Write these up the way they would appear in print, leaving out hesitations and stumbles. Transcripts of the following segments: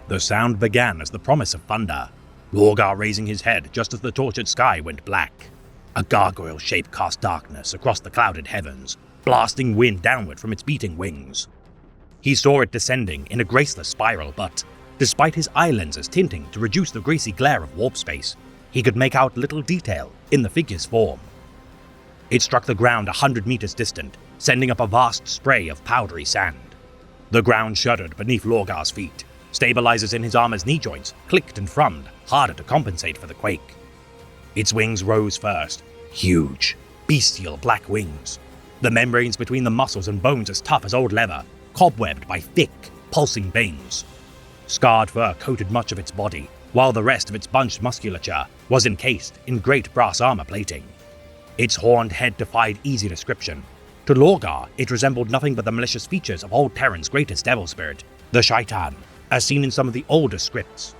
The sound began as the promise of thunder, Lorgar raising his head just as the tortured sky went black. A gargoyle shape cast darkness across the clouded heavens, blasting wind downward from its beating wings. He saw it descending in a graceless spiral, but despite his eye lenses tinting to reduce the greasy glare of warp space, he could make out little detail in the figure's form. It struck the ground 100 meters distant, sending up a vast spray of powdery sand. The ground shuddered beneath Lorgar's feet. Stabilizers in his armor's knee joints clicked and thrummed, harder to compensate for the quake. Its wings rose first, huge, bestial black wings. The membranes between the muscles and bones as tough as old leather, cobwebbed by thick, pulsing veins. Scarred fur coated much of its body, while the rest of its bunched musculature was encased in great brass armor plating. Its horned head defied easy description. To Lorgar, it resembled nothing but the malicious features of old Terran's greatest devil spirit, the Shaitan, as seen in some of the older scripts.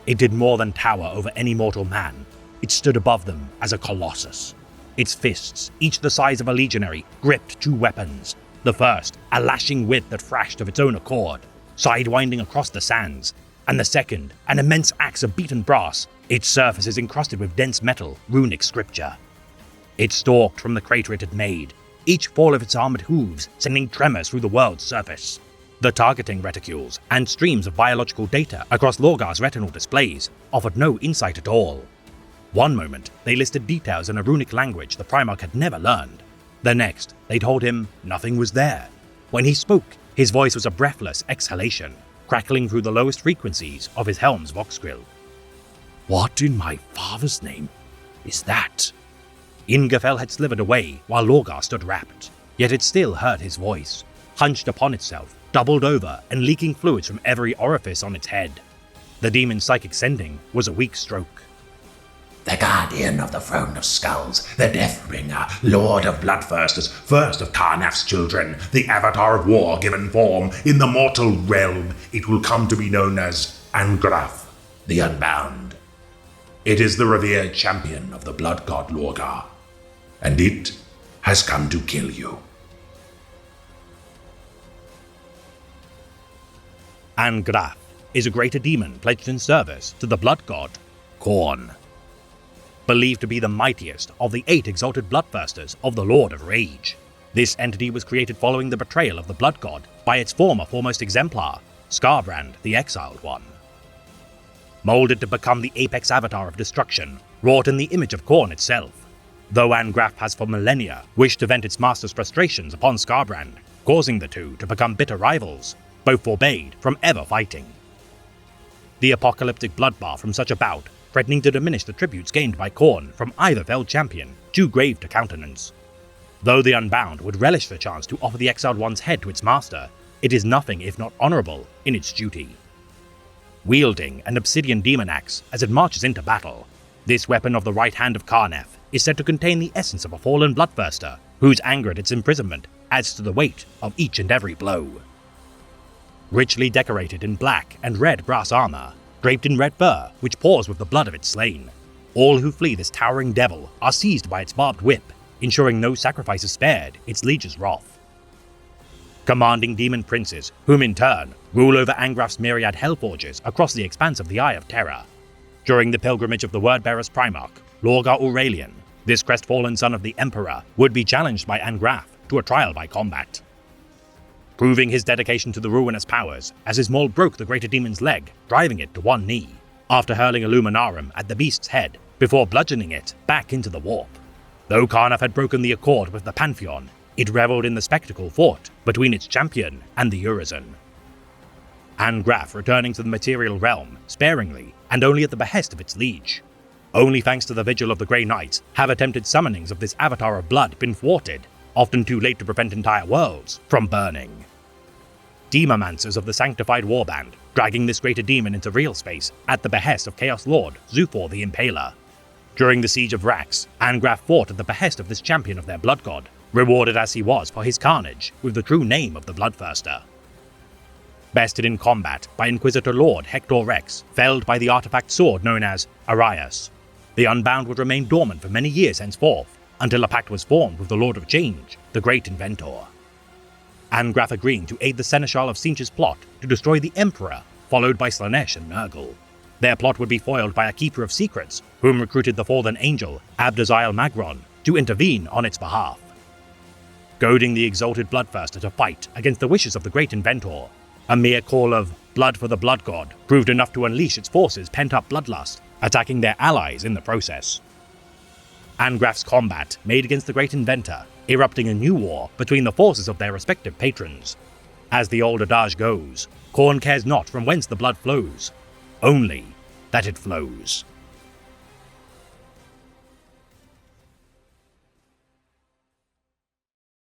It did more than tower over any mortal man. It stood above them as a colossus. Its fists, each the size of a legionary, gripped two weapons. The first, a lashing whip that thrashed of its own accord, sidewinding across the sands, and the second, an immense axe of beaten brass, its surface is encrusted with dense metal, runic scripture. It stalked from the crater it had made, each fall of its armored hooves sending tremors through the world's surface. The targeting reticules and streams of biological data across Lorgar's retinal displays offered no insight at all. One moment, they listed details in a runic language the Primarch had never learned. The next, they told him nothing was there. When he spoke, his voice was a breathless exhalation, crackling through the lowest frequencies of his helm's voxgrill. "What in my father's name is that?" Ingefell had slithered away while Lorgar stood rapt, yet it still heard his voice, hunched upon itself, doubled over and leaking fluids from every orifice on its head. The demon's psychic sending was a weak stroke. "The Guardian of the Throne of Skulls, the Deathbringer, Lord of Bloodthirsters, first of Karnaf's children, the Avatar of War given form, in the mortal realm it will come to be known as Angrath, the Unbound. It is the revered champion of the Blood God Lorgar, and it has come to kill you." Angrath is a greater demon pledged in service to the blood god, Khorne. Believed to be the mightiest of the 8 exalted bloodthirsters of the Lord of Rage. This entity was created following the betrayal of the blood god by its former foremost exemplar, Skarbrand the Exiled One. Molded to become the apex avatar of destruction, wrought in the image of Khorne itself. Though Angrath has for millennia wished to vent its master's frustrations upon Skarbrand, causing the two to become bitter rivals, both forbade from ever fighting. The apocalyptic bloodbath from such a bout, threatening to diminish the tributes gained by Khorne from either felled champion, too grave to countenance. Though the Unbound would relish the chance to offer the Exiled One's head to its master, it is nothing if not honorable in its duty. Wielding an obsidian demon axe as it marches into battle, this weapon of the right hand of Karnaf is said to contain the essence of a fallen bloodthirster, whose anger at its imprisonment adds to the weight of each and every blow. Richly decorated in black and red brass armor, draped in red fur which pours with the blood of its slain, all who flee this towering devil are seized by its barbed whip, ensuring no sacrifice is spared its liege's wrath. Commanding demon princes, whom in turn rule over Angrath's myriad hellforges across the expanse of the Eye of Terror. During the pilgrimage of the Wordbearer's Primarch, Lorgar Aurelian, this crestfallen son of the Emperor would be challenged by Angrath to a trial by combat. Proving his dedication to the ruinous powers, as his maul broke the greater demon's leg, driving it to one knee, after hurling a Luminarum at the beast's head before bludgeoning it back into the warp. Though Karnaf had broken the accord with the Pantheon, it reveled in the spectacle fought between its champion and the Urizen. Angrath returning to the material realm sparingly and only at the behest of its liege. Only thanks to the vigil of the Grey Knights have attempted summonings of this avatar of blood been thwarted, often too late to prevent entire worlds from burning. Demomancers of the Sanctified Warband, dragging this greater demon into real space at the behest of Chaos Lord Zufar the Impaler. During the Siege of Rax, Angrath fought at the behest of this champion of their blood god, rewarded as he was for his carnage with the true name of the Bloodthirster. Bested in combat by Inquisitor Lord Hector Rex, felled by the artifact sword known as Arias, the Unbound would remain dormant for many years henceforth, until a pact was formed with the Lord of Change, the Great Inventor. Angrath agreeing to aid the Seneschal of Tzeentch's plot to destroy the Emperor followed by Slaanesh and Nurgle. Their plot would be foiled by a Keeper of Secrets, whom recruited the fallen angel Abdaziel Magron to intervene on its behalf. Goading the exalted Bloodthirster to fight against the wishes of the Great Inventor, a mere call of blood for the Blood God proved enough to unleash its forces' pent-up bloodlust, attacking their allies in the process. Angrath's combat made against the Great Inventor, erupting a new war between the forces of their respective patrons. As the old adage goes, Khorne cares not from whence the blood flows, only that it flows.